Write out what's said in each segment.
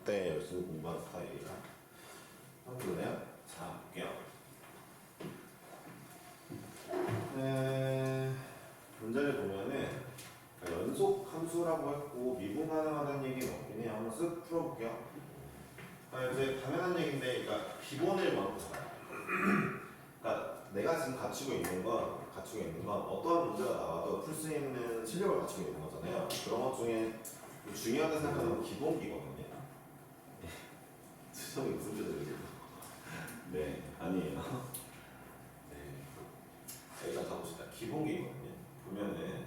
그때 열심히 공부한 스타일이라 그러네요. 자, 볼게요. 문제를 보면은 연속 함수라고 했고 미분 가능하다는 얘기는 없긴 해요. 한번 쓱 풀어볼게요. 이제 당연한 얘기인데, 그러니까 기본을 먼저 봐요. 그러니까 내가 지금 갖추고 있는 건 어떠한 문제가 나와도 풀 수 있는 실력을 갖추고 있는 거잖아요. 그런 것 중에 중요하다 생각하는 건 기본기거든요. 수정이 무슨 표정이죠? 네, 아니에요. 네. 일단 가봅시다. 기본기거든요. 보면은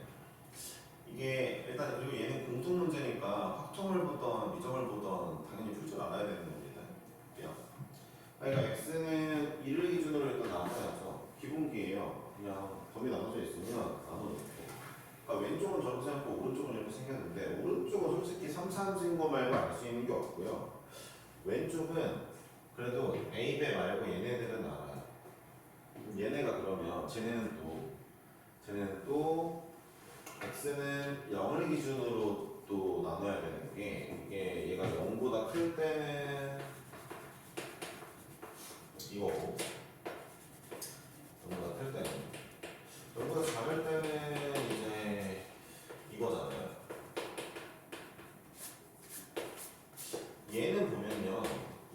이게 일단 그리고 얘는 공통 문제니까 확정을 보던 미정을 보던 당연히 풀 줄 알아야 되는 겁니다. 그러니까 x는 1을 기준으로 일단 나눠야죠. 기본기예요. 그냥 범위 나눠져 있으면 나눠놓고. 그러니까 왼쪽은 저렇게 생겼고 오른쪽은 이렇게 생겼는데 오른쪽은 솔직히 3차함수인 거 말고 알 수 있는 게 없고요. 왼쪽은 그래도 a, b 말고 얘네들은 알아요. 얘네가 그러면 쟤네는 또 x는 0을 기준으로 또 나눠야 되는 게 이게 얘가 0보다 클 때는 이거고 0보다 클 때는 0보다 작을 때는 이제 이거잖아요. 얘는 보면요,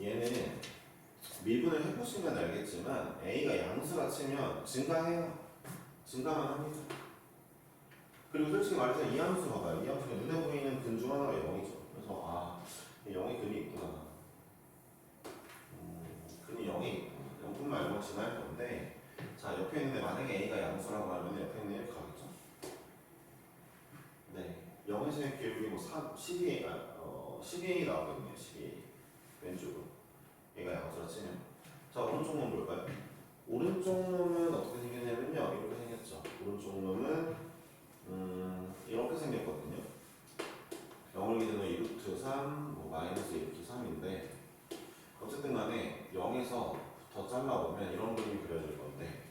얘는 미분을 해보시면 알겠지만 a가 양수라 치면 증가해요. 증가만 합니다. 그리고 솔직히 말해서 이 함수 봐봐요. 이 함수가 눈에 보이는 근 중 하나가 0이죠. 그래서 0의 근이 있구나. 근이 0이 있구나. 0뿐만 알고 지날 건데, 자, 옆에 있는데 만약에 a가 양수라고 하면 옆에 있는 1 가겠죠. 네, 0에서의 기울기 뭐 12a 나오거든요. 12a 왼쪽으로 얘가 양수라 치면. 자, 오른쪽 놈 볼까요? 오른쪽 놈은 어떻게 생겼냐면요, 이렇게 생겼죠. 오른쪽 놈은 이렇게 생겼거든요. 0을 기준으로 2루트 3, 뭐 마이너스 2루트 3인데 어쨌든 간에 0에서 더 잘라오면 이런 그림이 그려질 건데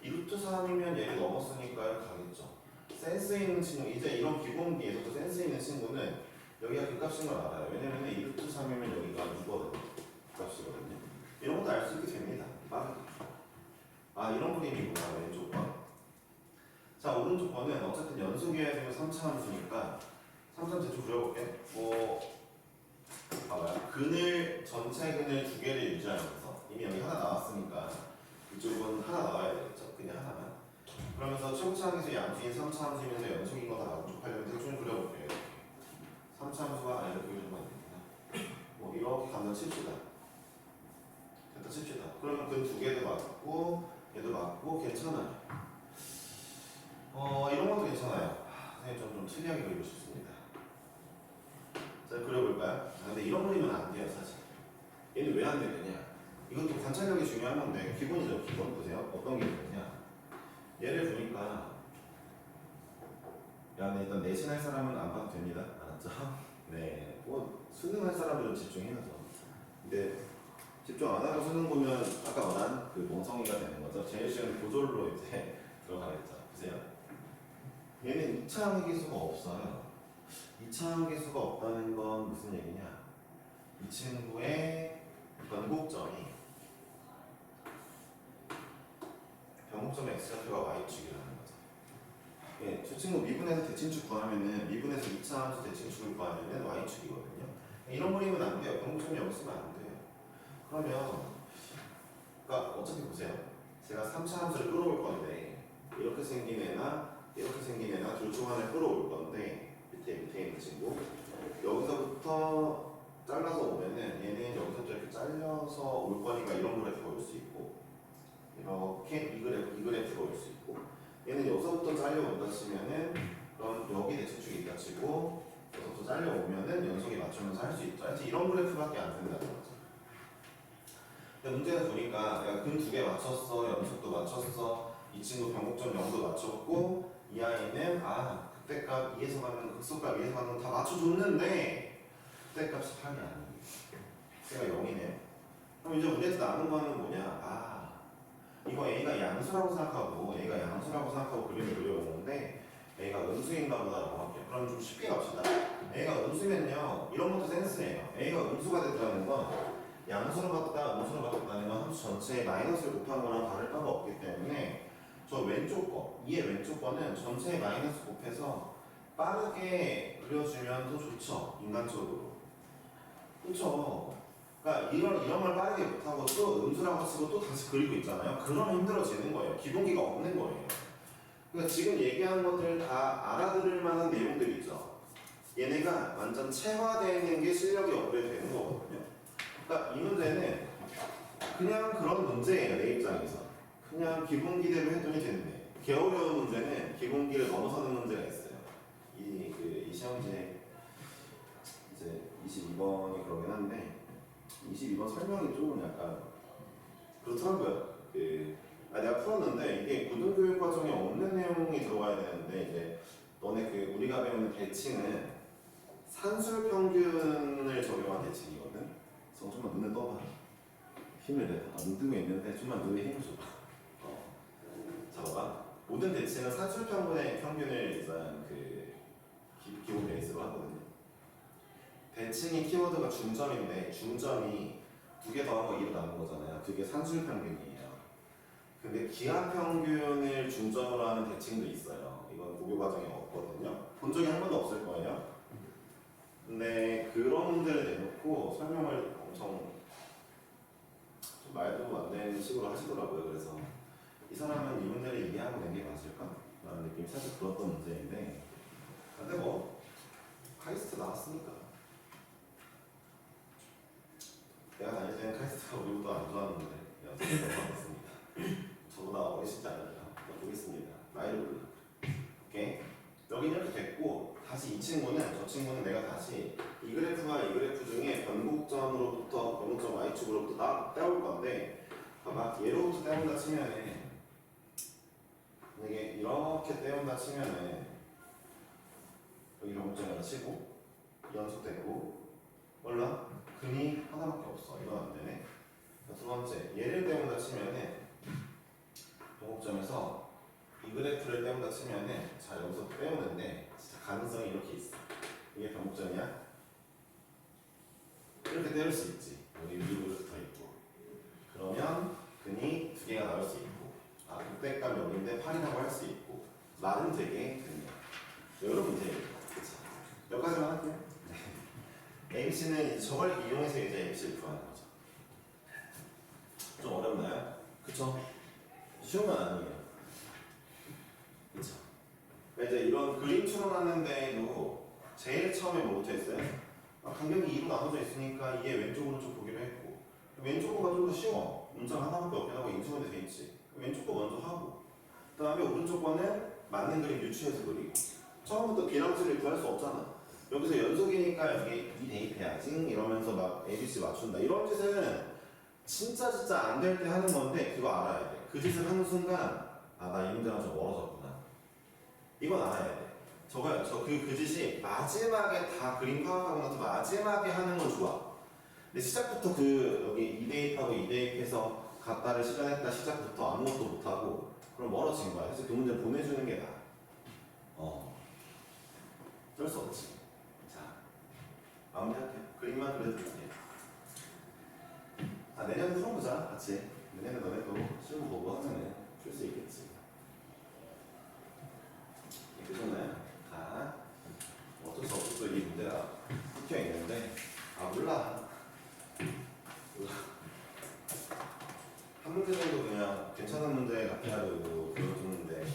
2루트 3이면 얘를 넘었으니까 가겠죠. 센스 있는 친구, 이제 이런 기본기에서도 센스 있는 친구는 여기가 그 값인 걸 알아요. 왜냐면 2루트 3이면 여기가 2거든요. 그 값이거든요. 이런 것도 알 수 있게 됩니다. 빠르게. 아, 이런 그림이구나, 왼쪽 번. 자, 오른쪽 번은 어쨌든 연속이어야 되면 3차 함수니까 3차 대충 그려볼게. 봐봐요. 전체 근을 두 개를 유지하면서 이미 여기 하나 나왔으니까 이쪽은 하나 나와야 되겠죠. 그냥 하나만. 그러면서 최고차항에서 양수인 3차 함수이면서 연속인 거 다 만족하려면 대충 그려볼게요. 3차 함수가 이렇게 그려주면 안 됩니다. 뭐 이렇게 감정 칩시다. 됐다 칩시다. 그러면 근 두 개도 맞고 얘도 맞고 괜찮아요. 이런 것도 괜찮아요. 선생님 좀 특이하게 그리고 싶습니다. 자, 그려볼까요? 근데 이런 그림은 안 돼요, 사실. 얘는 왜 안 되느냐? 이것도 관찰력이 중요한 건데, 기본이죠, 기본. 보세요. 어떤 게 있느냐? 얘를 보니까, 야, 근데 일단 내신할 사람은 안 봐도 됩니다. 알았죠? 네. 수능할 사람들은 집중해야죠. 근데, 집중 안 하고 수능 보면, 아까 말한 그 멍청이가 되는 거죠. 제일 쉬운 고졸로 이제 들어가겠죠. 보세요. 얘는 2차 항기수가 없어요. 2차 항기수가 없다는 건 무슨 얘기냐? 이 친구의 변곡점이 x좌표가 y축이라는 거죠. 예, 저 친구 미분에서 대칭축 구하면은 미분에서 2차 함수 대칭축을 구하면은 y축이거든요. 이런 그림은 안 돼요. 변곡점이 여기 있으면 안 돼요. 그러면 그러니까 어차피 보세요. 제가 3차 함수를 끌어올 건데 이렇게 생긴 애나 이렇게 생긴 애나 둘 중 하나를 끌어올 건데 밑에 있는 친구 여기서부터 잘라서 오면은 얘는 여기서부터 이렇게 잘려서 올 거니까 이런 그래프가 올 수 있고 이렇게 이 그래프가 올 수 있고 얘는 여기서부터 잘려온다 치면은 그럼 여기 대칭축이 있다 치고 여기서부터 잘려오면은 연속이 맞추면서 할 수 있죠. 하여튼 이런 그래프밖에 안 된다는 거죠. 근데 문제는 보니까 내가 근 두 개 맞췄어, 연속도 맞췄어, 이 친구 변곡점 0도 맞췄고 이 아이는 그때값 2에서 가는 극소값 2에서 가는 거 다 맞춰줬는데 그때값이 8이 아니에요. 그때가 0이네요. 그럼 이제 우리한테 남은 거는 뭐냐? 이거 A가 양수라고 생각하고 그림을 그려보는데 A가 음수인가 보다라고 할게요. 그럼 좀 쉽게 갑시다. A가 음수면요. 이런 것도 센스예요. A가 음수가 됐다는 건 양수로 바꿨다, 음수로 바꿨다는 건 함수 전체에 마이너스를 곱한 거랑 다를 바가 없기 때문에 저 왼쪽 거, 이의 왼쪽 거는 전체에 마이너스 곱해서 빠르게 그려주면 더 좋죠. 인간적으로. 그렇죠. 그러니까 이런 걸 빠르게 못하고 또 음수라고 치고 또 다시 그리고 있잖아요. 그러면 힘들어지는 거예요. 기본기가 없는 거예요. 그러니까 지금 얘기한 것들 다 알아들을 만한 내용들이 있죠. 얘네가 완전 체화되는 게 실력이 업그레이드 되는 거거든요. 그러니까 이 문제는 그냥 그런 문제예요. 내 입장에서. 그냥 기본기대로 했더니 됐네. 개 어려운 문제는 기본기를 넘어서는 문제가 있어요. 이 시험제 이제 22번이 그러긴 한데 22번 설명이 좀 약간 그렇더라고요. 내가 풀었는데 이게 고등교육 과정에 없는 내용이 들어가야 되는데 이제 너네 우리가 배우는 대칭은 산술 평균을 적용한 대칭이거든. 그래서 좀만 눈을 떠봐. 힘을 내. 안 뜨고 있는데 좀만 눈에 힘을 줘봐. 잡아봐. 모든 대칭은 산술 평균을 일단 기본 베이스로 하거든요. 대칭의 키워드가 중점인데 중점이 두 개 더한 거 2로 남은 거잖아요. 그게 산술 평균이에요. 근데 기하 평균을 중점으로 하는 대칭도 있어요. 이건 고교 과정에 없거든요. 본 적이 한 번도 없을 거예요. 근데 그런 문제를 내놓고 설명을 엄청 좀 말도 안 되는 식으로 하시더라고요. 그래서 이 사람은 이 문제를 이해하고 낸 게 맞을까? 라는 느낌이 살짝 들었던 문제인데 근데 뭐 카이스트 나왔으니까 내가 다닐 때는 카이스트가 우리보다 안 좋았는데 연습을 받았습니다. 저보다 어리시지 않을까 보겠습니다. 나이를 몰라. 오케이. 여기는 이렇게 됐고 다시 이 친구는 저 친구는 내가 다시 이 그래프와 이 그래프 중에 변곡점으로부터 변곡점 y축으로부터 떼올 건데 봐봐 얘로부터 떼온다 치면은 만약에 이렇게 떼온다 치면은 여기 변곡점에다 치고 연속되고 몰라? 근이 하나밖에 없어. 이건 안 되네. 두 번째 얘를 떼온다 치면은 변곡점에서 이 그래프를 떼온다 치면은 자 여기서 떼우는데 진짜 가능성이 이렇게 있어. 이게 변곡점이야? 이렇게 떼울 수 있지. 여기 위로 붙어 있고 그러면 근이 두 개가 나올 수 있고 극대값 여기인데 8이라고 할 수 있고 말은 되게 근이야. 이런 문제예요. 그쵸? 여기까지만 할게요. ABC는 이제 저걸 이용해서 이제 ABC를 구하는 거죠. 좀 어렵나요? 그쵸? 쉬운 건 아니에요. 그쵸? 이제 이런 그림 추론하는데도 제일 처음에 뭐부터 했어요? 간격이 2로 나눠져 있으니까 이게 왼쪽 오른쪽 보기로 했고 왼쪽 거가 좀 더 쉬워. 문장 하나밖에 없게 하고 인수분해 돼 있지. 왼쪽 거 먼저 하고 그 다음에 오른쪽 거는 맞는 그림 유추해서 그리고 처음부터 비랑수를 구할 수 없잖아. 여기서 연속이니까 여기 이 대입해야지 이러면서 막 ABC 맞춘다. 이런 짓은 진짜 안 될 때 하는 건데 그거 알아야 돼. 그 짓을 하는 순간 나 이 문제랑 좀 멀어졌구나. 이건 알아야 돼. 저거요. 그 짓이 마지막에 다 그림 파악하고 나서 마지막에 하는 건 좋아. 근데 시작부터 여기 2대입하고 2대입해서 갔다를 시전했다 시작부터 아무것도 못하고 그럼 멀어진 거야. 그래서 그 문제 보내주는 게 나아. 어쩔 수 없지. 자, 마무리할게요. 그림만 그려줄게요. 내년에 풀어보자. 같이. 내년에 너네도 시험 보고 하면은 풀 수 있겠지. 되셨나요? 어쩔 수 없어. 이 문제가 흑혀 있는데 몰라. 한 문제 정도 그냥 괜찮은 문제 같아가지고 그려주는데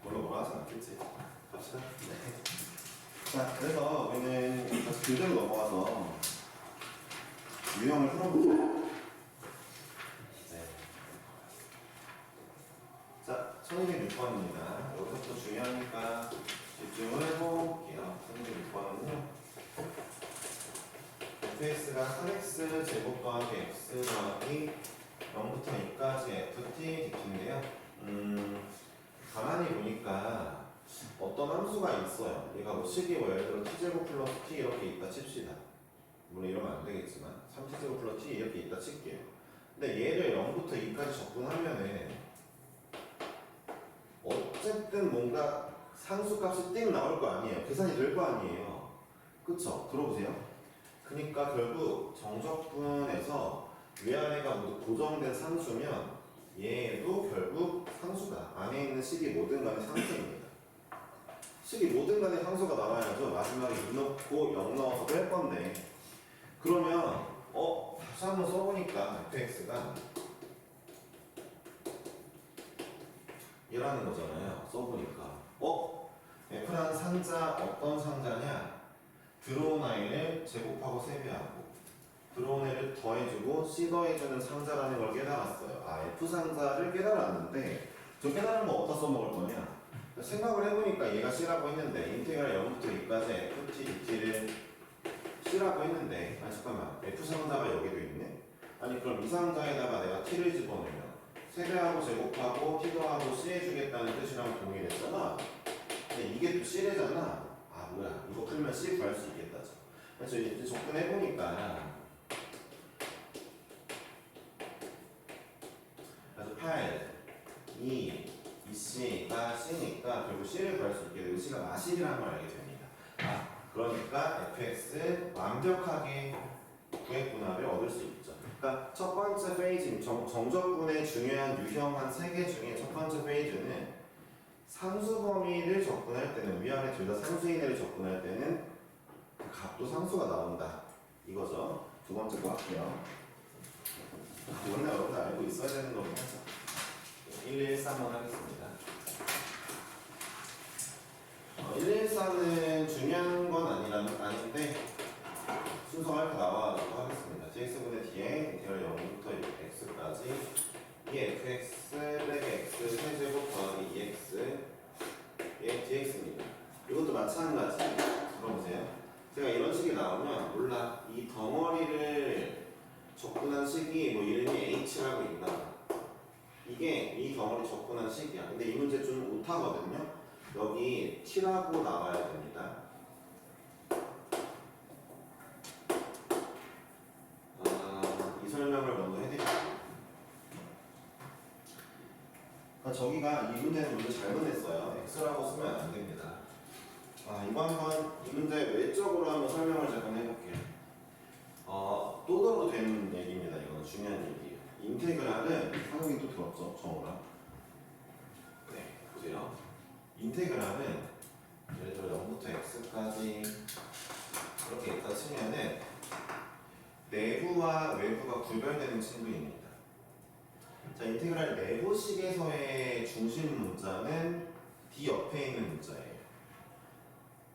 뭐라 하진 않겠지. 갑시다. 네. 자, 그래서 우리는 다시 교재로 넘어가서 유형을 풀어보죠. 네. 자, 1206번입니다. 여기서부터 중요하니까 집중을 해볼게요. 1206번은요. fx가 3x 제곱 더하기 x 더하기 0부터 2까지 ft dt인데요. 가만히 보니까 어떤 함수가 있어요. 얘가 뭐 식이 예를 들어 t제곱 플러스 t 이렇게 있다 칩시다. 물론 이러면 안 되겠지만 3t제곱 플러스 t 이렇게 있다 칠게요. 근데 얘를 0부터 2까지 접근하면은 어쨌든 뭔가 상수값이 띵 나올 거 아니에요. 계산이 될 거 아니에요. 그쵸? 들어보세요. 그러니까 결국 정적분에서 위아래가 모두 고정된 상수면 얘도 결국 상수다. 안에 있는 식이 뭐든 간에 상수입니다. 식이 뭐든 간에 상수가 나와야죠. 마지막에 2 넣고 0 넣어서 뺄 건데 그러면 다시 한번 써보니까 fx가 얘라는 거잖아요. 써보니까 F라는 상자 어떤 상자냐? 들어온 i를 제곱하고 세배하고 들어온 애를 더해주고 C 더해주는 상자라는 걸 깨달았어요. F 상자를 깨달았는데 저 깨달은 거 어디다 써먹을 거냐? 생각을 해보니까 얘가 C라고 했는데 인테그랄 0부터 2까지 FT, DT를 C라고 했는데 잠깐만 F 상자가 여기도 있네? 아니 그럼 이 상자에다가 내가 T를 집어넣으면 세배하고 제곱하고 T 더하고 C 해주겠다는 뜻이랑 동일했잖아. 근데 이게 또 C래잖아. 뭐야 이거 풀면 C 구할 수 있겠다. 그래서 이제 접근해보니까 그래서 8, 2, 2C가 C니까 결국 C를 구할 수 있게 되고 C가 마실이라는 걸 알게 됩니다. 그러니까 fx 완벽하게 구했구나를 얻을 수 있죠. 그러니까 첫 번째 페이지 정적분의 중요한 유형 한 3개 중에 첫 번째 페이지는 상수 범위를 접근할 때는 위아래 둘 다 상수인 애를 접근할 때는 값도 상수가 나온다 이거죠. 두 번째 거 할게요. 이거는 여러분들 알고 있어야 되는 거긴 하죠. 113번 하겠습니다. 114는 중요한 건 아닌데 순서가 이렇게 나와가지고 하겠습니다. dx분의 d에 인테그랄 0부터 x까지 2fx 빼기 x 세제곱 더하기 2x 얘 dx입니다. 이것도 마찬가지. 들어보세요. 제가 이런 식이 나오면 몰라 이 덩어리를 접근한 식이 뭐 이름이 h라고 있나 이게 이 덩어리 접근한 식이야. 근데 이 문제 좀 못하거든요. 여기 t라고 나와야 됩니다. 이 설명을 먼저 해드릴게요. 저기가 이 문제는 문제 잘못 냈어요. x라고 쓰면 안 됩니다. 이거 한번 이 문제 외적으로 한번 설명을 잠깐 해볼게요. 또 들어도 되는 얘기입니다. 이거는 중요한 얘기예요. 인테그랄은 상용이 또 들었죠, 정우랑. 네, 보세요. 인테그랄은 예를 들어 0부터 x까지 이렇게 있다 치면은 내부와 외부가 구별되는 친구입니다. 자, 인테그랄 내부식에서의 중심 문자는 D 옆에 있는 문자예요.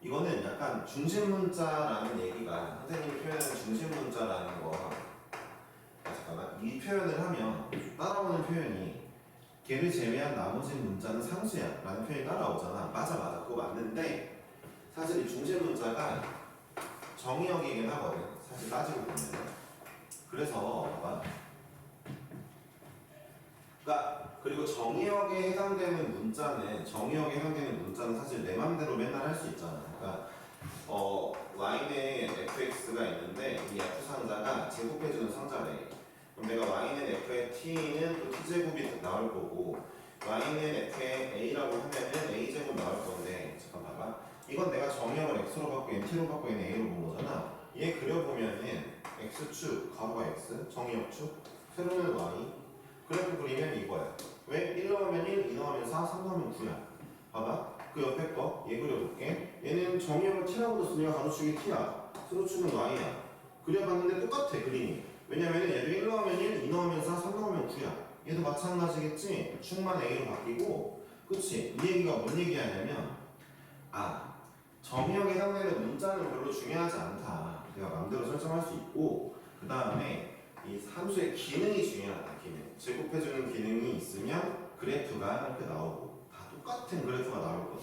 이거는 약간 중심 문자라는 얘기가 선생님이 표현하는 중심 문자라는 거 잠깐만 이 표현을 하면 따라오는 표현이 걔를 제외한 나머지 문자는 상수야 라는 표현이 따라오잖아. 맞아 그거 맞는데 사실 이 중심 문자가 정의역이긴 하거든. 사실 따지고 보면 그래서 봐봐 그리고 정의역에 해당되는 문자는 사실 내 맘대로 맨날 할 수 있잖아. 그러니까 y는 fx가 있는데 이 f 상자가 제곱해주는 상자래. 그럼 내가 y는 f의 t는 또 t제곱이 나올 거고 y는 f의 a라고 하면은 a제곱 나올 건데 잠깐 봐봐. 이건 내가 정의역을 x로 바꾸고 얘는 t로 바꾸고 얘는 a로 본 거잖아. 얘 그려보면은 x축 가로가 x 정의역축 세로는 y 그래프 그리면 이거야. 왜? 1 넣으면 1, 2 넣으면 4, 3 넣으면 9야. 봐봐. 그 옆에 거, 얘 그려볼게. 얘는 정의역을 t라고 뒀으니까 가로축이 t야. 세로축은 y야. 그려봤는데 똑같아, 그림이. 왜냐면 얘도 1 넣으면 1, 2 넣으면 4, 3 넣으면 9야. 얘도 마찬가지겠지? 축만 a로 바뀌고. 그치? 이 얘기가 뭔 얘기하냐면 정의역에 해당되는 문자는 별로 중요하지 않다. 내가 마음대로 설정할 수 있고 그 다음에 이 함수의 기능이 중요하다. 기능. 제곱해주는 기능이 있으면 그래프가 이렇게 나오고 다 똑같은 그래프가 나올 거다.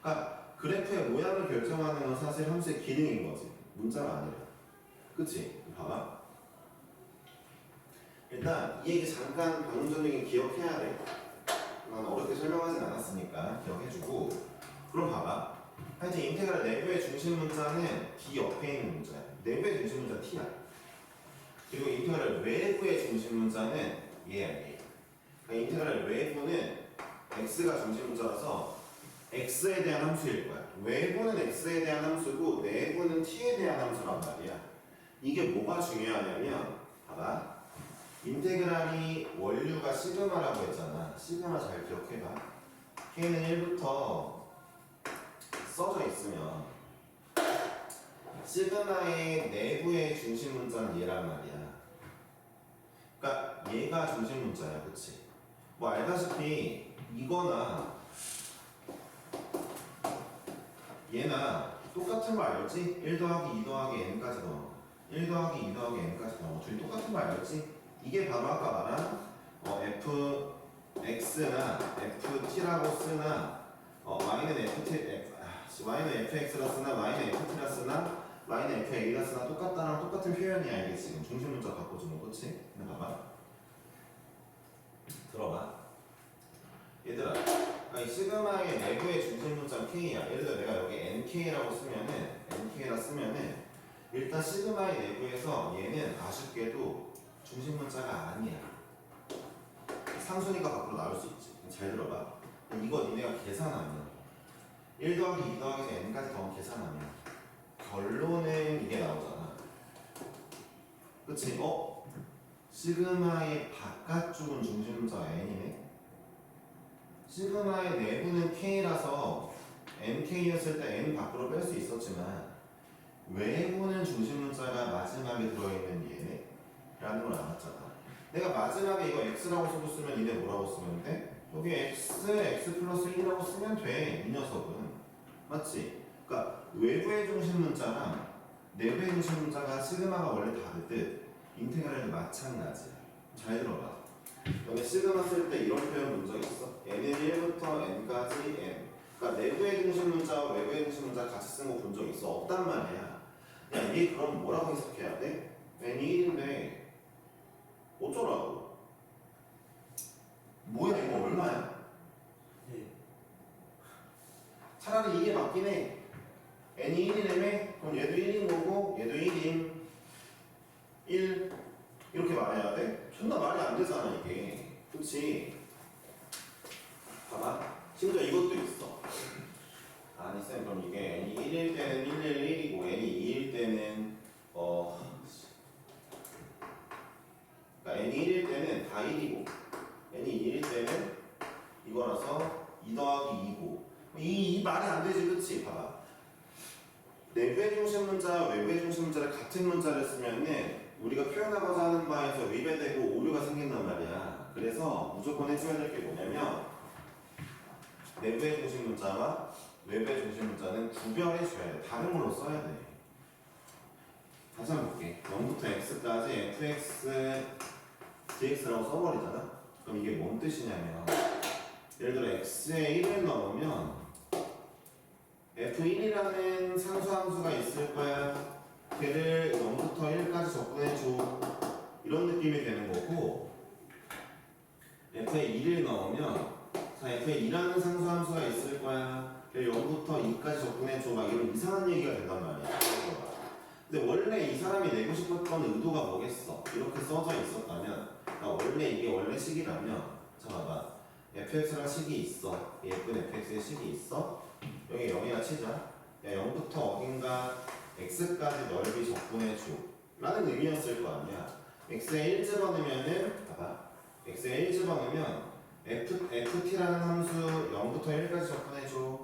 그러니까 그래프의 모양을 결정하는 건 사실 함수의 기능인 거지. 문자가 아니라. 그치? 봐봐. 일단 이 얘기 잠깐 방금 전에 기억해야 돼. 난 어렵게 설명하진 않았으니까 기억해주고 그럼 봐봐. 하여튼 인테그랄 내부의 중심 문자는 D 옆에 있는 문자야. 내부의 중심 문자 T야. 그리고 인테그랄 외부의 중심 문자는 얘야, 얘. 그러니까 인테그랄 외부는 x가 중심 문자라서 x에 대한 함수일 거야. 외부는 x에 대한 함수고 내부는 t에 대한 함수란 말이야. 이게 뭐가 중요하냐면 봐봐. 인테그랄이 원류가 시그마라고 했잖아. 시그마 잘 기억해봐. k는 1부터 써져 있으면 시그마의 내부의 중심 문자는 얘란 말이야. 그러니까 얘가 중심 문자야, 그치? 뭐 알다시피 이거나 얘나 똑같은 거 알지? 1 더하기 2 더하기 n까지 넣어. 1 더하기 2 더하기 n까지 넣어. 둘이 똑같은 거 알지? 이게 바로 아까 말한 fx나 ft라고 쓰나 y는 y는 fx라 쓰나 y는 ft라 쓰나 y는 fa라 쓰나 똑같은 표현이야. 이게 지금 중심 문자 바꿔주는 거, 그치? 근데 봐봐. 들어봐. 얘들아, 이 시그마의 내부의 중심 문자 k야. 예를 들어 내가 여기 nk라고 쓰면은 일단 시그마의 내부에서 얘는 아쉽게도 중심 문자가 아니야. 상수니까 밖으로 나올 수 있지. 잘 들어봐. 이거 니네가 계산하면 1 더하기 2 더하기 n까지 더하면 계산하면 결론은 이게 나오잖아. 그치? 시그마의 바깥쪽은 중심 문자가 n이네. 시그마의 내부는 k라서 nk였을 때 n 밖으로 뺄 수 있었지만 외부는 중심 문자가 마지막에 들어있는 얘네 라는 걸 알았잖아. 내가 마지막에 이거 x라고 쓰고 쓰면 이네 뭐라고 쓰면 돼? 여기 x 플러스 1이라고 쓰면 돼. 이 녀석은. 맞지? 그러니까 외부의 중심 문자랑 내부의 중심 문자가 시그마가 원래 다르듯 인테그랄도 마찬가지야. 잘 들어봐. 여기 시그마 쓸 때 이런 표현 본 적 있어? n은 1부터 n까지 n. 그러니까 내부의 중심 문자와 외부의 중심 문자 같이 쓴 거 본 적 있어? 없단 말이야. 야, 얘 그럼 뭐라고 해석해야 돼? n이 1인데 어쩌라고? 뭐야, 이거 얼마야? 차라리 이게 맞긴 해. n이 1이라며? 그럼 얘도 1인 거고 얘도 1임. 1 이렇게 말해야 돼? 존나 말이 안 되잖아 이게. 그치? 봐봐. 심지어 이것도 있어. 아니 쌤 그럼 이게 n이 1일 때는 111이고 n이 2일 때는 그러니까 n이 1일 때는 다 1이고 n이 2일 때는 이거라서 2 더하기 2고 이 말이 안 되지. 그치? 봐봐. 내부의 중심 문자, 외부의 중심 문자를 같은 문자를 쓰면은 우리가 표현하고자 하는 바에서 위배되고 오류가 생긴단 말이야. 그래서 무조건 해줘야 될 게 뭐냐면 내부의 중심 문자와 외부의 중심 문자는 구별해줘야 돼. 다른 걸로 써야 돼. 다시 한번 볼게. 0부터 x까지 fx dx라고 써버리잖아. 그럼 이게 뭔 뜻이냐면 예를 들어 x에 1을 넣으면 f1이라는 상수함수가 있을 거야. 걔를 0부터 1까지 접근해줘. 이런 느낌이 되는 거고 f에 2를 넣으면 f에 2라는 상수함수가 있을 거야. 걔를 0부터 2까지 접근해줘. 막 이런 이상한 얘기가 된단 말이야. 근데 원래 이 사람이 내고 싶었던 의도가 뭐겠어? 이렇게 써져 있었다면 원래 이게 원래 식이라면 자 봐봐. fx랑 식이 있어. 예쁜 fx의 식이 있어. 여기 0이나 치자. 야 0부터 어딘가 x까지 넓이 접근해줘 라는 의미였을 거 아니야. x에 1 집어넣으면은 봐봐. x에 1 집어넣으면 ft라는 함수 0부터 1까지 접근해줘.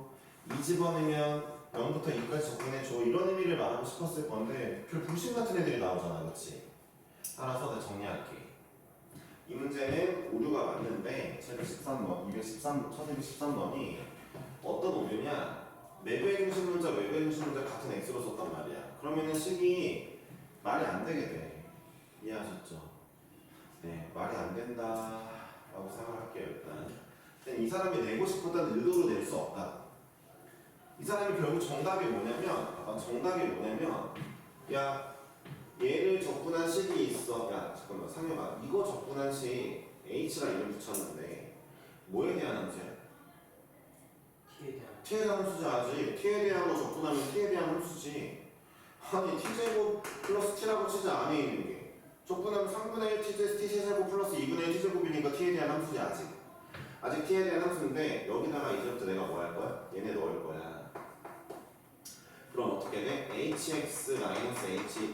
2 집어넣으면 0부터 2까지 접근해줘. 이런 의미를 말하고 싶었을 건데 별 불신 같은 애들이 나오잖아. 그치? 따라서 내가 정리할게. 이 문제는 오류가 맞는데 1213번이 어떤 오류냐? 내부의 중심 문자, 외부의 중심 문자 같은 x로 썼단 말이야. 그러면은 식이 말이 안 되게 돼. 이해하셨죠? 네, 말이 안 된다라고 생각할게요 일단. 이 사람이 내고 싶었던 의도로 낼 수 없다. 이 사람이 결국 정답이 뭐냐면, 야 얘를 접근한 식이 있어. 야 잠깐만 상혁아, 이거 접근한 식 h라 이름 붙였는데 뭐에 대한 함수야? t에 대한 함수지. t에 대한 거 접근하면 t에 대한 함수지. 아니 t제곱 플러스 t라고 치자. 안에 있는 게 접근하면 3분의 1 t제곱 플러스 2분의 1 t제곱이니까 t에 대한 함수지 아직. 아직 t에 대한 함수인데 여기다가 이제부터 내가 뭐 할 거야? 얘네 넣을 거야. 그럼 어떻게 돼? hx-h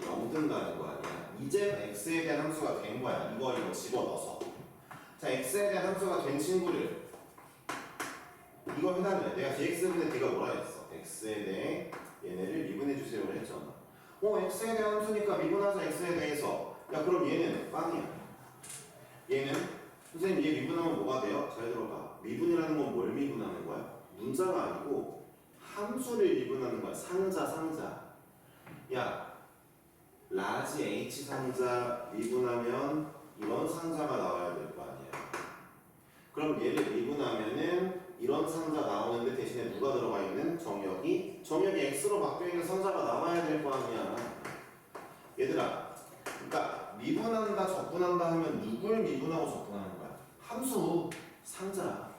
0 든다는 거 아니야. 이제 x에 대한 함수가 된 거야. 이거 집어넣어서. 자, x에 대한 함수가 된 친구를 이거 해달래. 내가 dx분의 d가 뭐라 했어? x에 대해 얘네를 미분해 주세요를 했잖아. x에 대한 함수니까 미분하자 x에 대해서. 야, 그럼 얘는 빵이야. 얘는 선생님 얘 미분하면 뭐가 돼요? 잘 들어봐. 미분이라는 건 뭘 미분하는 거야? 문자가 아니고 함수를 미분하는 거야. 상자. 야, 라지 h 상자 미분하면 이런 상자가 나와야 될 거 아니야. 그럼 얘를 미분하면은 이런 상자 나오는데 대신에 누가 들어가 있는? 정역이 x로 바뀌어 있는 상자가 나와야 될 거 아니야. 얘들아, 그러니까 미분한다 적분한다 하면 누굴 미분하고 적분하는 거야? 함수, 상자.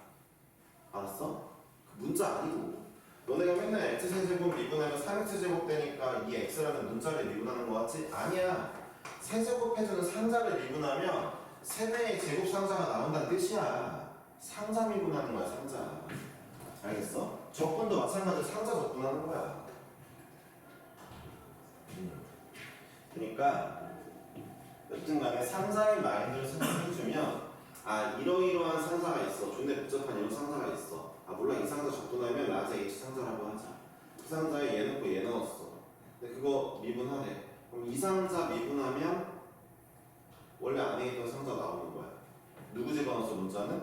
알았어? 문자 아니고. 너네가 맨날 x세제곱 미분하면 3x제곱 되니까 이 x라는 문자를 미분하는 거 같지? 아니야. 세제곱해주는 상자를 미분하면 세배의 제곱 상자가 나온다는 뜻이야. 상자 미분하는 거야, 상자. 알겠어? 적분도 마찬가지로 상자 적분하는 거야. 그러니까 여튼간에 상자의 마인드를 생각해주면 이러이러한 상자가 있어. 존내 복잡한 이런 상자가 있어. 물론 이 상자 적분하면 라지 h 상자라고 하자. 그 상자에 얘 넣고 얘 넣었어. 근데 그거 미분하래. 그럼 이 상자 미분하면 원래 안에 있던 상자 나오는 거야. 누구 집어넣어서 문자는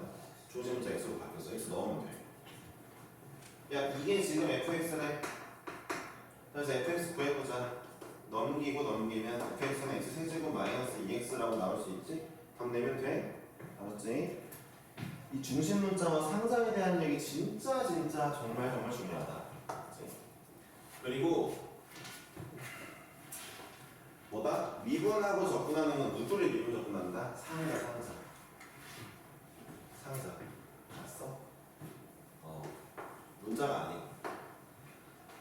조심자 x로 바뀌어서 x 넣으면 돼. 야, 이게 지금 fx래. 그래서 fx 구해보자. 넘기면 fx는 x 세제곱 마이너스 2x라고 나올 수 있지? 답 내면 돼. 알았지? 이 중심 문자와 상자에 대한 얘기 진짜 정말 중요하다. 알았지? 그리고 뭐다? 미분하고 적분하는 건 누구를 미분 적분한다? 상자. 알았어? 문자가 아니고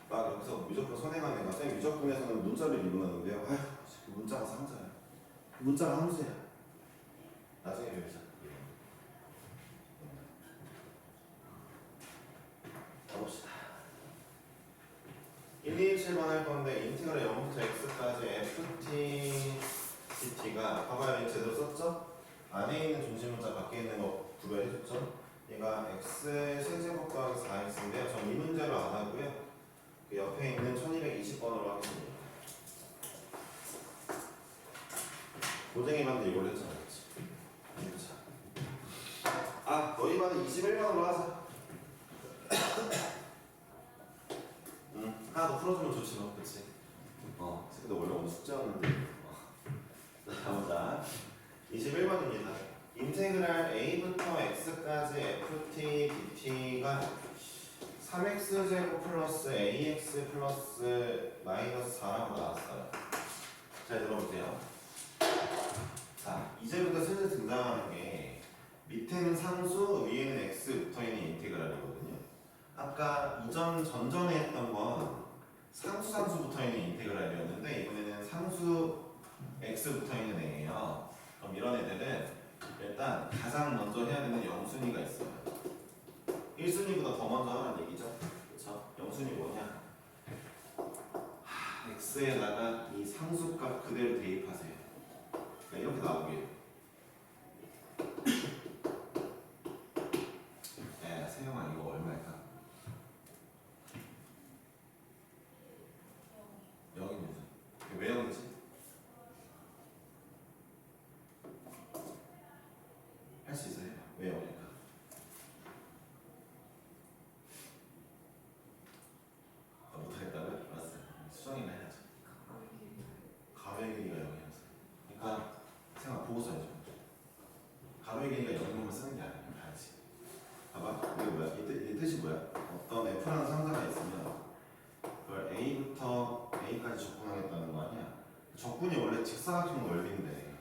막 여기서 무조건 선행한 애가 쌤 미적분에서는 문자를 미분하는데요. 그 문자가 상자야. 문자가 함수야. 나중에 배우자. 가봅시다. 127번 할 건데 인티그랄 0부터 x까지 ft dt가 봐봐요. 제대로 썼죠? 안에 있는 중심 문자 밖에 있는 거 구별해줬죠? 얘가 x의 세제곱 더하기 4x인데요. 전 이 문제로 안 하고요. 그 옆에 있는 1220번으로 하겠습니다. 고쟁이 반도 이걸 했잖아. 그치? 너희 반은 21번으로 하자. 하나 더 풀어주면 좋지 뭐. 그치? 근데 원래 오늘 숙제였는데. 가보자. 21번입니다. 인테그랄 a부터 x까지 ft dt가 3x제곱 플러스 ax 플러스 마이너스 4라고 나왔어요. 잘 들어보세요. 자, 이제부터 슬슬 등장하는 게 밑에는 상수, 위에는 x 붙어있는 인테그랄이거든요. 아까 전전에 했던 건 상수 붙어있는 인테그랄이었는데 이번에는 상수 x 붙어있는 애예요. 그럼 이런 애들은 일단 가장 먼저 해야 되는 영순위가 있어요. 1순위보다 더 먼저 하는 얘기죠. 그쵸? 영순위 뭐냐? x에다가 이 상수값 그대로 대입하세요. 그러니까 이렇게 나오게. 세영아 이거 얼마일까? 0입니다. 왜 0이지? 할 수 있어요. 왜 0일까? 못하겠다고요? 알았어요. 수정이나 해야죠. 가로의 길이가 0이라서. 그러니까 생각 보고 써야죠. 가로의 길이가 0이면 쓰는 게 아니야. 봐야지. 봐봐. 이게 뭐야? 이 뜻이 뭐야? 어떤 F라는 상자가 있으면 그걸 A부터 A까지 적분하겠다는 거 아니야? 적분이 원래 직사각형 넓이인데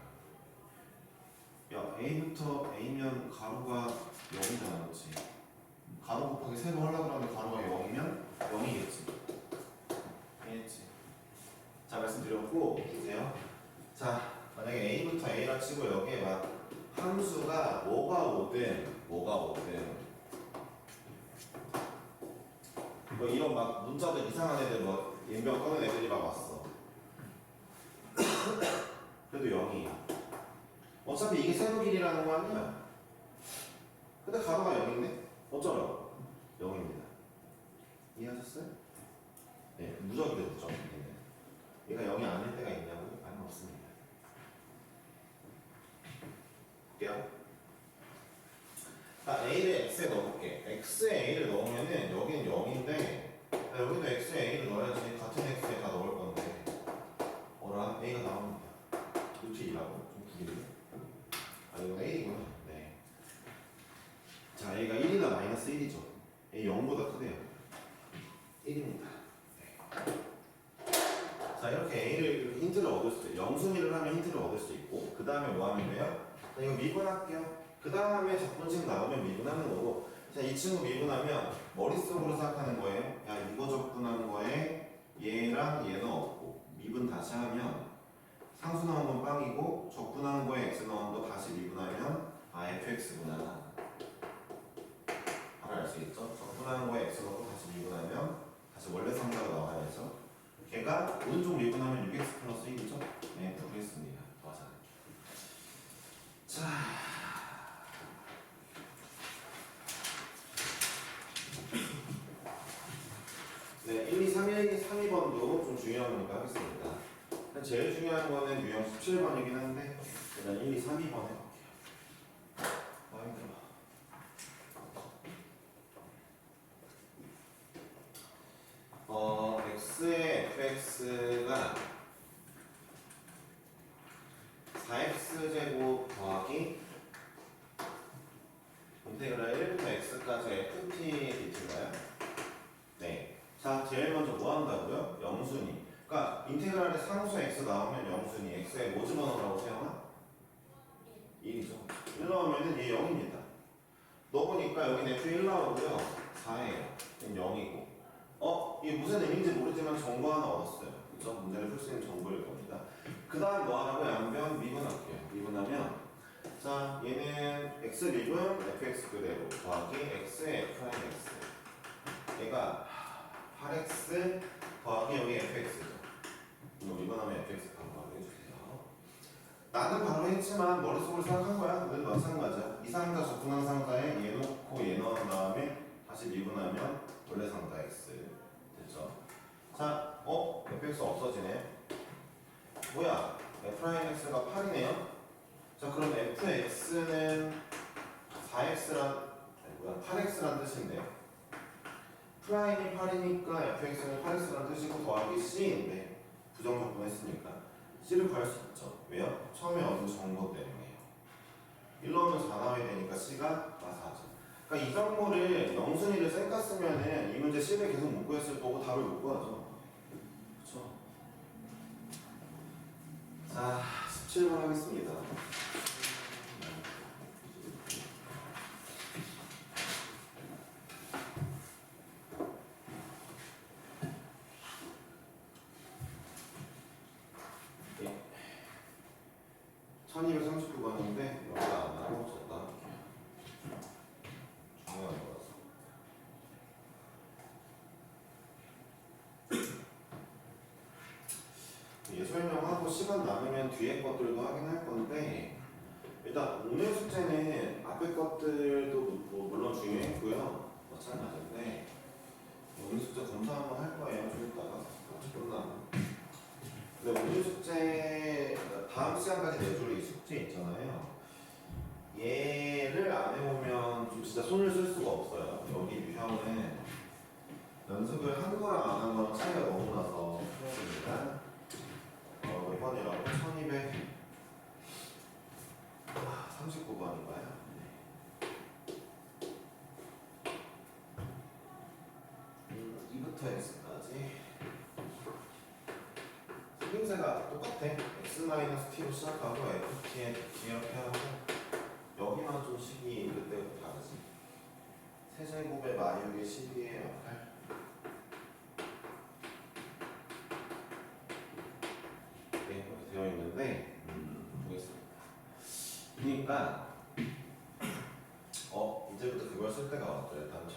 야, A부터 A면 가로가 0이잖아, 그렇지? 가로 곱하기 세로 하려고 하면 가로가 0이면 0이겠지. 이해했지? 자, 말씀드렸고 보세요. 자, 만약에 A부터 A라 치고 여기에 막 함수가 뭐가 오든 뭐 이런 막 문자들 이상한 애들 뭐 연병 꺼낸 애들이 막 왔어. 그래도 0이야. 어차피 이게 세로길이라는 거 아니야? 근데 가로가 0인데? 어쩌라고? 0입니다. 이해하셨어요? 네, 무적이죠, 무적. 얘가 0이 아닐 때가 있냐고요? 아니, 없습니다. 볼게요. 자, A를 X에 넣어볼게. X에 A를 넣으면은 여기는 0인데 여기도 X에 A를 넣어야지 같은 X에 다 넣을 건데 어라? A가 나옵니다. 루트 2라고? 좀 구리네. 아, 이건 A구나. 네. 자, A가 1이나 마이너스 1이죠. A 0보다 크대요. 1입니다. 네. 자, 이렇게 A를 이렇게 힌트를 얻을 수 있어요. 영순위를 하면 힌트를 얻을 수 있고 그 다음에 뭐 하면 돼요? 자, 이거 미분할게요. 그 다음에 적분식 나오면 미분하는 거고 자, 이 친구 미분하면 머릿속으로 생각하는 거예요. 야, 이거 적분한 거에 얘랑 얘는 없고 미분 다시 하면 상수 나온 건 빵이고 적분한 거에 x 나온 거 다시 미분하면 fx구나. 바로 알 수 있죠? 적분한 거에 x 넣고 다시 미분하면 다시 원래 상자가 나와야죠. 걔가 오른쪽 미분하면 6x 플러스 1이죠? 네, 그랬습니다. 맞아. 자, 네, 1, 2, 3, 1, 3번도 좀 중요한 거니까 하겠습니다. 제일 중요한 거는 유형 17번이긴 한데 일단 1, 2, 3, 2번 해볼게요. 힘들어. x의 fx가 4x제곱 더하기 인테그랄 1부터 x까지 ft dt인가요? 네. 자, 제일 먼저 뭐 한다고요? 영순위. 그러니까 인테그랄에 상수 x 나오면 영순위. x에 뭐 집어넣으라고 세영아? 1이죠. 1 나오면은 얘 0입니다. 넣어보니까 여기 f1 나오고요. 4예요. 0이고. 이게 무슨 의미인지 모르지만 정보 하나 얻었어요. 그죠? 문제를 풀 수 있는 정보일 겁니다. 그 다음 뭐 하라고? 양변 미분할게요. 미분하면 자, 얘는 x 미분 fx 그대로 더하기 x의 f'x 얘가 8x 더하기 여기 fx죠. 이거 미분하면 fx 바로 해주세요. 나는 바로 했지만 머릿속으로 생각한 거야. 늘 마찬가지야. 이 상자 적분한 상자에 얘 놓고 얘 넣은 다음에 다시 미분하면 원래 상자 x 됐죠? 자, fx 없어지네. 뭐야? f'x가 8이네요. 자, 그럼 fx는 8x란 뜻인데 프라임이 8이니까 fx는 8x란 뜻이고 더하기 c인데 부정적분 했으니까 c를 구할 수 있죠. 왜요? 처음에 얻은 정보 때문에요. 1 넣으면 4 나와야 되니까 c가 4죠. 그러니까 이 정보를 영순위를 쌩까 쓰면은 이 문제 c를 계속 못 구했을 거고 답을 못 구하죠. 그렇죠? 자, 17번 하겠습니다. 네. 1239번인데 여기가 안 나고 졌다 할게요. 중요한 거라서. 설명하고 시간 남으면 뒤에 것들도 하긴 할 건데 일단 오늘 숙제는 앞에 것들도 뭐 물론 중요했고요. 마찬가지인데 오늘 숙제 검사 한번 할 거예요. 좀 이따가 끝나면. 근데 오늘 숙제 다음 시간까지 내줄 이 숙제 있잖아요. 얘를 안 해보면 좀 진짜 손을 쓸 수가 없어요. 여기 유형은 연습을 한 거랑 안 한 거랑 차이가 너무 나서 풀어줍니다. 몇 번이라고? 1239번인가요? 네. 2부터 x까지 생김새가 똑같아. x-t로 시작하고 ft에 이렇게 하고 여기만 좀 식이 그때부터 다르지. 세제곱의 마육의 12의 역할. 네, 이렇게 되어 있는데 보겠습니다. 그러니까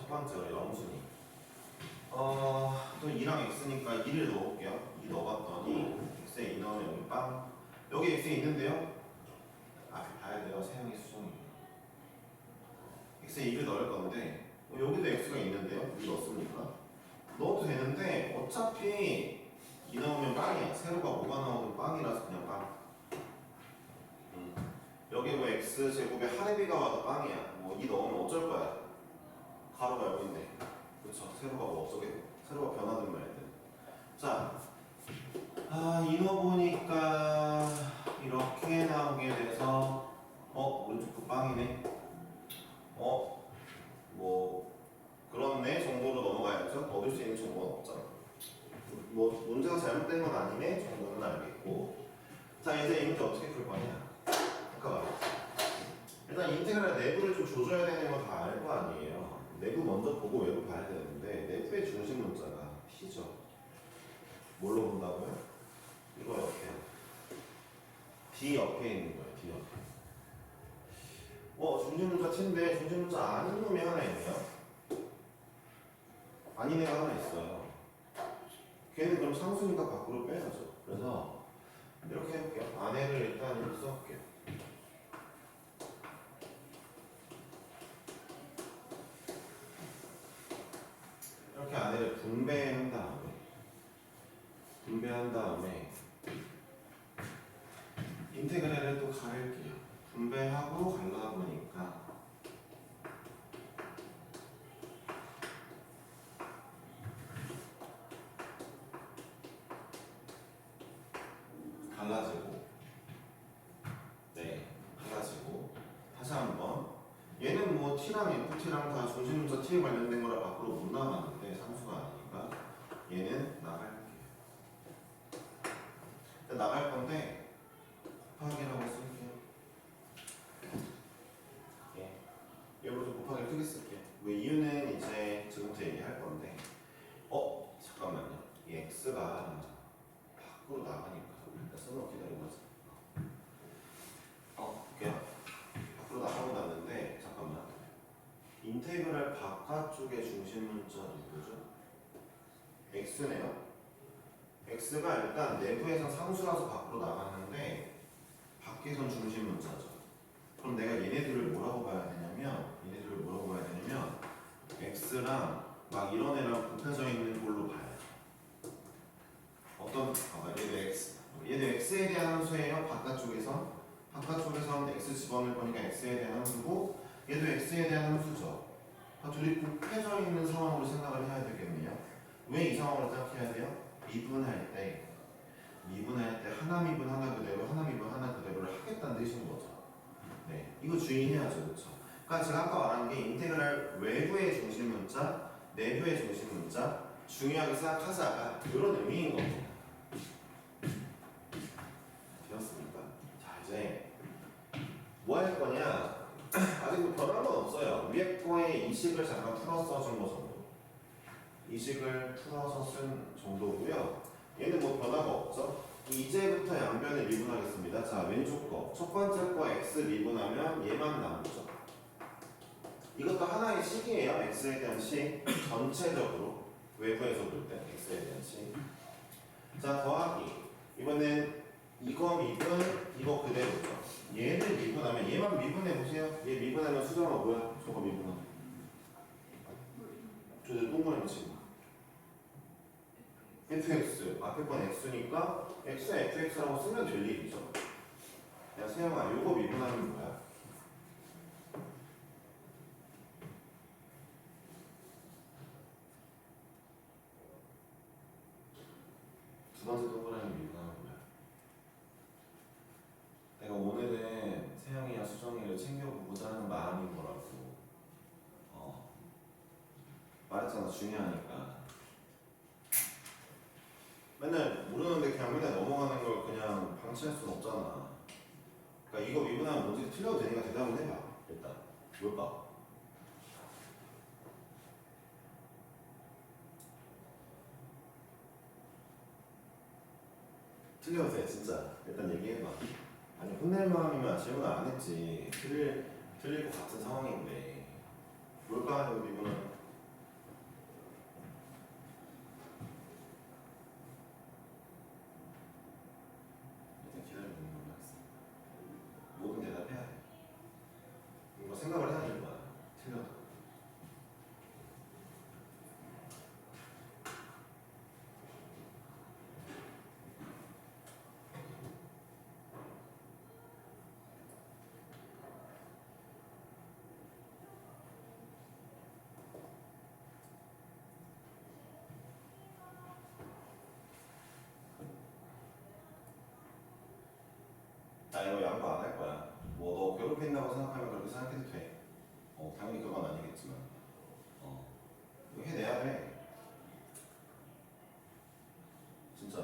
첫 번째로 영순이. 또 2랑 x니까 2를 넣어볼게요. 2 넣어봤더니 x에 2 넣으면 여기 빵. 여기 x에 있는데요. 앞에 봐야 돼요. 세영이 수정이. x에 2를 넣을 건데 여기도 x가 있는데요. 2 넣었습니까? 넣어도 되는데 어차피 2 넣으면 빵이야. 세로가 뭐가 나오든 빵이라서 그냥 빵. 여기 뭐 x제곱에 하레비가 와도 빵이야. 뭐 2 넣으면 어쩔 거야? 가로가 여기 있네. 그쵸? 세로가 뭐 없어게 세로가 변하든 말든. 자, 이 넣어보니까 이렇게 나오게 돼서 오른쪽도 빵이네. 뭐 그렇네 정도로 넘어가야죠. 얻을 수 있는 정보는 없잖아. 뭐 문제가 잘못된 건 아니네 정도는 알겠고. 자, 이제 이 문제 어떻게 풀 거냐? 아까 말했지. 일단 인테그랄 내부를 좀 조져야 되는 거 다 알 거 아니에요. 내부 먼저 보고 외부 봐야 되는데 내부의 중심 문자가 P죠. 뭘로 본다고요? 이거 옆에 D 옆에 있는 거예요. D 옆에. 중심 문자 T인데 중심 문자 아닌 놈이 하나 있네요. 아닌 애가 하나 있어요. 걔는 그럼 상수니까 밖으로 빼야죠. 그래서 이렇게 해볼게요. 안에를 일단 이렇게 써볼게요. 이렇게 안에를 분배한 다음에 인테그랄을 또 가릴게요. 분배하고 갈라보니까 갈라지고 다시 한번 얘는 뭐 t랑 ft랑 다 중심문자 t에 관련된 거라 밖으로 못 나가는데 상수가 아니니까 얘는 나갈게요. 나갈 건데 곱하기라고 쓸게요. 얘로 좀 곱하기를 크게 쓸게요. 왜 이유는 이제 지금부터 얘기할 건데 잠깐만요. 이 x가 밖으로 나가니까 일단 써놓고 기다리고 하자. 그냥 밖으로 나가고 났는데 잠깐만. 인테그랄 바깥쪽의 중심 문자 누구죠? x네요. x가 일단 내부에서 상수라서 밖으로 나갔는데 밖에선 중심 문자죠. 그럼 내가 얘네들을 뭐라고 봐야 되냐면 x랑 막 이런 애랑 곱해져 있는 걸로 봐야죠. 얘도 x에 대한 함수예요. 바깥쪽에선 x 집어넣을 거니까 x에 대한 함수고 얘도 x에 대한 함수죠. 둘이 곱해져 있는 상황으로 생각을 해야 되겠네요. 왜 이 상황으로 생각해야 돼요? 미분할 때 하나 미분 하나 그대로를 하겠다는 뜻인 거죠. 네, 이거 주의해야죠, 그렇죠? 그러니까 제가 아까 말한 게 인테그랄 외부의 중심 문자, 내부의 중심 문자 중요하게 생각하자가 이런 의미인 겁니다. 되었습니까? 자, 이제 뭐 할 거냐? 아직 뭐 변한 건 없어요. 위에 거에 이식을 잠깐 풀어서 준 거 정도. 이식을 풀어서 쓴 정도고요. 얘는 뭐 변화가 없죠? 이제부터 양변을 미분하겠습니다. 자, 왼쪽 거. 첫 번째 거 x 미분하면 얘만 남죠. 이것도 하나의 식이에요. x에 대한 식. 전체적으로. 외부에서 볼 때 x에 대한 식. 자, 더하기. 이번엔 이거 미분, 이거 그대로죠. 얘를 미분하면 얘만 미분해보세요. 얘 미분하면 수정아 뭐야? 저거 미분하면. 저 동그라미 친구. fx 앞에 건 x니까 x에 fx라고 쓰면 될 일이죠. 야 세영아 요거 미분하면 뭐야? 두 번째 동그라미 미분하면 뭐야? 내가 오늘은 세영이와 수정이를 챙겨보고자 하는 마음인 거라고 말했잖아. 중요하니까. 맨날 모르는데 그냥 맨날 넘어가는 걸 그냥 방치할 수는 없잖아. 그러니까 이거 미분하면 뭔지 틀려도 되니까 대답을 해봐. 일단 뭘까? 틀려도 돼 진짜. 일단 얘기해봐. 아니 혼낼 마음이면 질문 안 했지. 틀릴 것 같은 상황인데 뭘까? 이거 미분하면 자 이거 양보 안 할 거야. 뭐 너 괴롭힌다고 생각하면 그렇게 생각해도 돼. 당연히 그건 아니겠지만 이거 해내야 돼. 진짜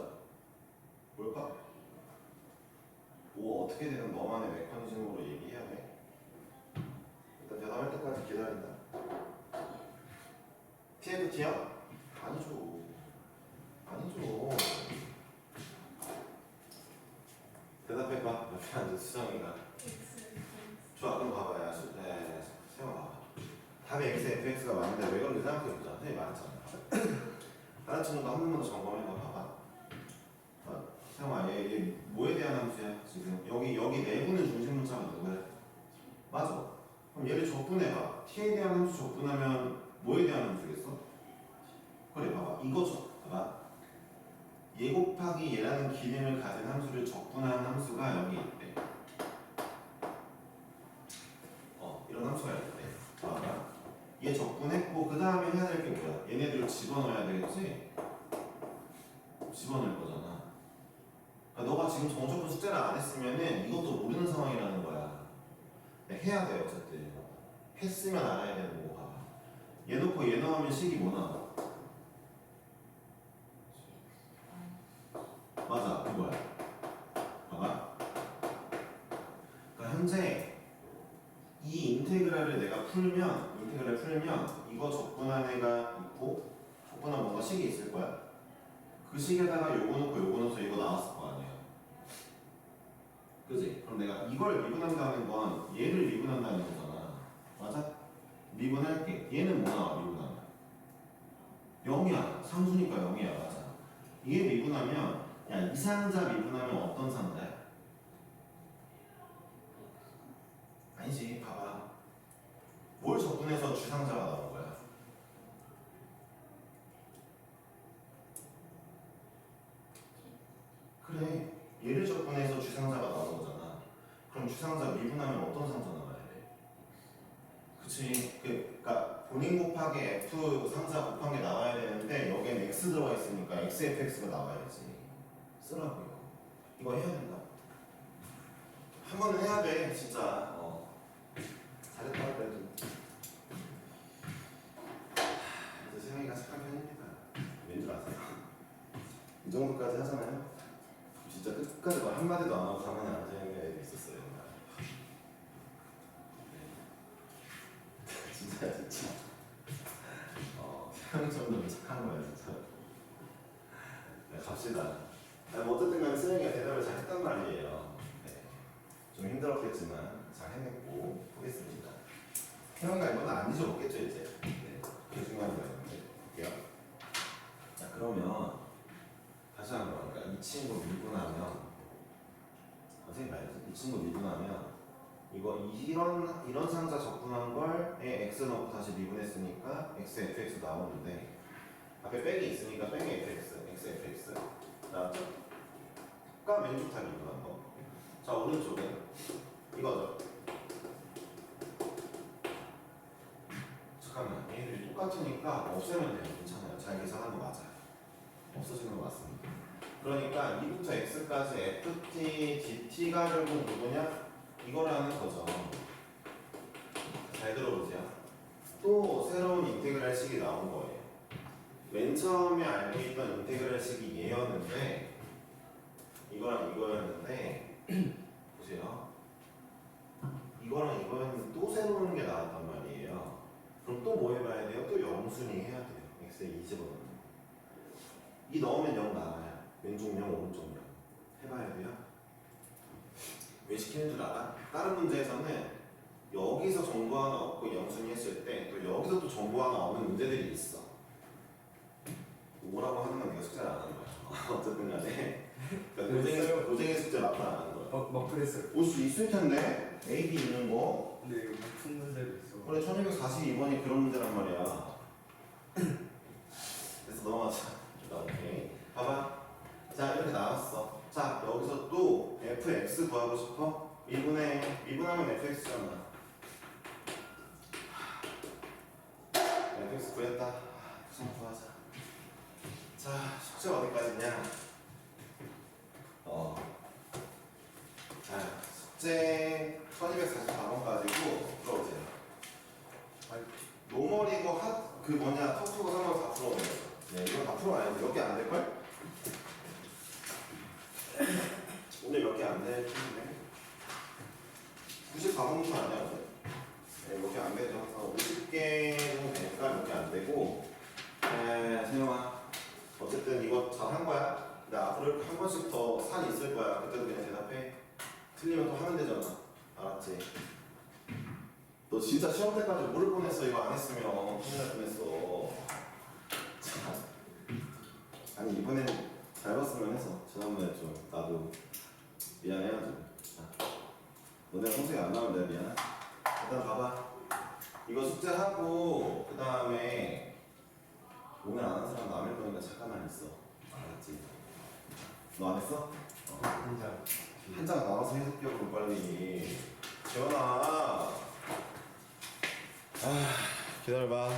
뭘까? 뭐 어떻게 되든 너만의 메커니즘으로 얘기해야 돼. 일단 대답할 때까지 기다린다. T에도 T야? 아니죠. 아니죠. 대답해봐. 옆에 앉은 수정이가. 좋아, 그럼 봐봐. 야, 세영 봐봐. 답이 x, fx가 맞는데 왜 그런지 생각해보자. 선생님이 말했잖아. 가르치는 거 한 번만 더 점검해봐. 봐봐. 세영아, 얘 뭐에 대한 함수야? 지금 여기 내부는 중심문자가 누구야? 맞아. 그럼 얘를 적분해봐. t에 대한 함수 적분하면 뭐에 대한 함수겠어? 그래, 봐봐. 이거죠. 봐봐. 얘 곱하기 얘라는 기능을 가진 함수를 적분한 함수가 여기 있대. 이런 함수가 있대. 봐봐. 얘 적분했고 그 다음에 해야 될 게 뭐야? 얘네들을 집어넣어야 되겠지? 집어넣을 거잖아. 그러니까 너가 지금 정적분 숙제를 안 했으면은 이것도 모르는 상황이라는 거야. 해야 돼 어쨌든. 했으면 알아야 되는 거 봐봐. 얘 놓고 얘 넣으면 식이 뭐 나와? 맞아, 그거야. 봐봐. 그러니까 현재 이 인테그랄을 내가 풀면 이거 적분한 애가 있고 적분한 뭔가 식이 있을 거야. 그 식에다가 요거 넣어서 이거 나왔을 거 아니야. 그지? 그럼 내가 이걸 미분한다는 건 얘를 미분한다는 거잖아. 맞아? 미분할게. 얘는 뭐 나와 미분하면? 0이야. 상수니까 0이야. 맞아. 얘 미분하면 야, 이 상자 미분하면 어떤 상자야? 아니지, 봐봐. 뭘 적분해서 주상자가 나온 거야? 그래, 얘를 적분해서 주상자가 나온 거잖아. 그럼 주상자 미분하면 어떤 상자 나와야 돼? 그치, 그러니까 본인 곱하기 F 상자 곱한 게 나와야 되는데 여기엔 X 들어가 있으니까 XFX가 나와야지. 쓰라고요. 이거 해야 된다. 한 번은 해야 돼, 진짜. 잘했다 그래도. 이제 세영이가 착한 편입니다. 왠줄 아세요? 이 정도까지 하잖아요. 진짜 끝까지 말 한마디도 안 하고 가만히 앉아있는 애들이 있었어요. 네. 진짜. 세영이 정도면 착한 거야 진짜. 네, 갑시다. 뭐 어쨌든 간에 세영이가 대답을 잘했단 말이에요. 네. 좀 힘들었겠지만 잘 해냈고 보겠습니다. 세영이가 이건 안 잊어먹겠죠 이제. 네. 그게 중요한 거예요. 볼게요. 자 그러면 다시 한번 그러니까 이 친구 미분하면 선생님 말이지. 이 친구 미분하면 이거 이런 상자 적분한 걸에 x 넣고 다시 미분했으니까 x fx 나오는데 앞에 빼기 있으니까 빼기 fx x fx 나왔죠? 까 왼쪽 다 미분한 거. 자 오른쪽은 이거죠. 잠깐만 얘들이 똑같으니까 없애면 돼요. 괜찮아요. 잘 계산한 거 맞아요. 없어지는 거 맞습니다. 그러니까 2부터 x까지 ft dt가 결국 누구냐? 이거라는 거죠. 잘 들어보세요. 또 새로운 인테그랄 식이 나온 거예요. 맨 처음에 알고 있던 인테그랄 식이 얘였는데 이거랑 이거였는데 보세요. 이거랑 이거였는데 또 새로운 게 나왔단 말이에요. 그럼 또 뭐 해봐야 돼요? 또 영순위 해야 돼요. x에 20을 넣는 거. 이 넣으면 0 나와요. 왼쪽 0, 오른쪽 0. 해봐야 돼요. 왜 시키는 줄 알아? 다른 문제에서는 여기서 정보 하나 얻고 영순위 했을 때 또 여기서 또 정보 하나 얻는 문제들이 있어. 뭐라고 하는 건 내가 숙제를 안 하는 거야. 어쨌든 간에 그러니까 고생의 숙제 막판 안 하는 거야. 막 그랬어요. 올 수 있을 텐데 A, B 있는 거. 근데 이거 무슨 문제도 있어. 그래 1242번이 그런 문제란 말이야. 그래서 넘어가자. 오케이. 봐봐. 자 이렇게 나왔어. 자 여기서 또 fx 구하고 싶어? 미분하면 fx잖아. fx 구했다. 부산 구하자. 자 숙제 어디까지냐? 자, 숙제 1244번 가지고 풀어보세요. 노멀이고 그 뭐냐 톡투고 상관 다 풀어오는 거죠. 네, 이거 다 풀어와야 돼. 몇 개 안 될걸? 오늘 몇 개 안 될 텐데 94번부터 아니야 오늘? 네, 몇 개 안 되죠. 50개 정도 되니까 몇 개 안 되고 세영아 어쨌든 이거 잘 한 거야? 근데 앞으로 이렇게 한 번씩 더 산이 있을 거야. 그때도 그냥 대답해. 틀리면 또 하면 되잖아. 알았지? 너 진짜 시험 때까지 모를 뻔했어. 이거 안 했으면 큰일 날 뻔했어. 참. 아니 이번엔 잘 봤으면 해서 지난번에 좀 나도 미안해야지. 너네 성적이 안 나오면 내가 미안해. 일단 봐봐. 이거 숙제하고 그 다음에 오늘 안 한 사람 남을 거니까 잠깐만 있어. 알았지? 너 안 했어? 한 장 남아서 해석해 그럼 빨리. 재원아. 기다려봐.